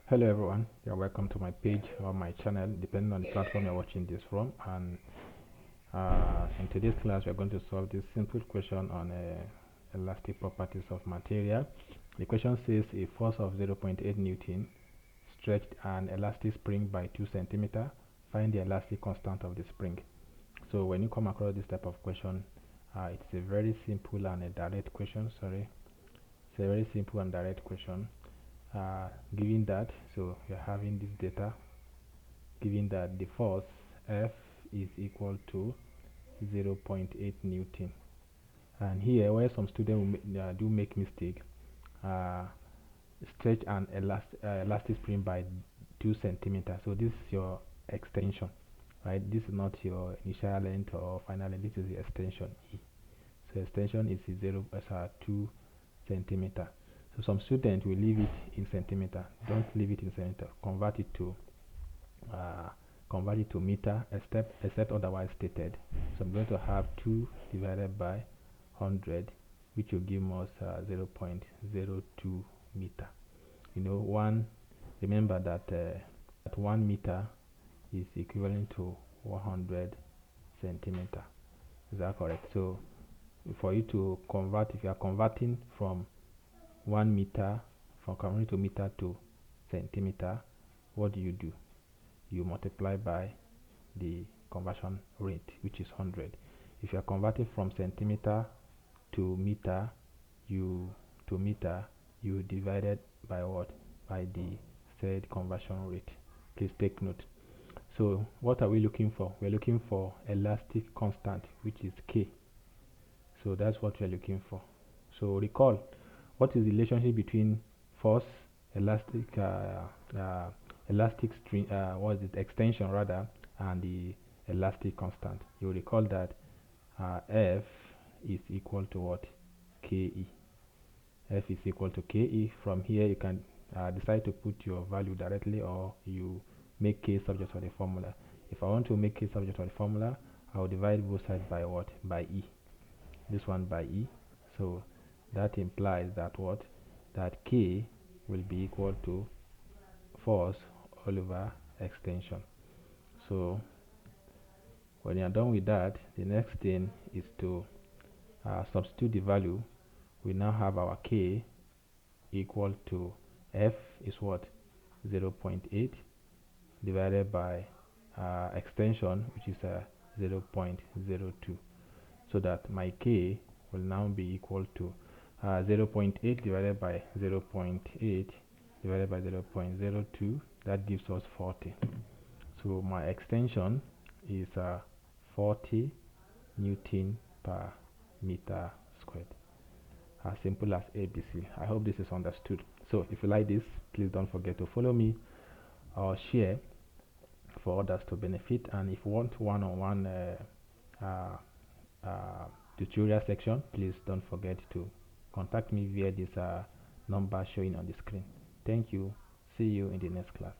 Hello everyone, you're welcome to my page or my channel depending on the platform you're watching this from. And in today's class we're going to solve this simple question on elastic properties of material. The question says a force of 0.8 Newton stretched an elastic spring by 2 centimeters. Find the elastic constant of the spring. So when you come across this type of question, it's a very simple and a direct question. It's a very simple and direct question. Given that, so we are having this data, given that the force F is equal to 0.8 Newton, and here where some students do make mistake, stretch an elastic spring by 2 centimeters. So this is your extension, right? This is not your initial length or final length. This is the extension E. So extension is 2 centimeters. So some students will leave it in centimeter. Don't leave it in centimeter. Convert it to meter, except otherwise stated. So I'm going to have 2 divided by 100, which will give us 0.02 meter. Remember that 1 meter is equivalent to 100 centimeter. Is that correct? So for you to convert, if you are converting from 1 meter, from converting to meter to centimeter, what do? You multiply by the conversion rate, which is 100. If you are converting from centimeter to meter, you divide it by what? By the said conversion rate. Please take note. So what are we looking for? We're looking for elastic constant, which is K. So that's what we're looking for. So recall, what is the relationship between force, elastic string, what is it, extension rather, and the elastic constant? You recall that F is equal to what? KE. F is equal to KE. From here you can decide to put your value directly, or you make K subject to the formula. If I want to make K subject to the formula, I will divide both sides by what? By E. This one by E. So that implies that what? That K will be equal to force all over extension. So when you are done with that, the next thing is to substitute the value. We now have our K equal to F is what? 0.8 divided by extension, which is 0.02. So that my K will now be equal to 0.8 divided by 0.8 divided by 0.02. That gives us 40. So my extension is 40 Newton per meter squared. As simple as ABC. I hope this is understood. So if you like this, please don't forget to follow me or share for others to benefit. And if you want one-on-one tutorial section, please don't forget to contact me via this number showing on the screen. Thank you. See you in the next class.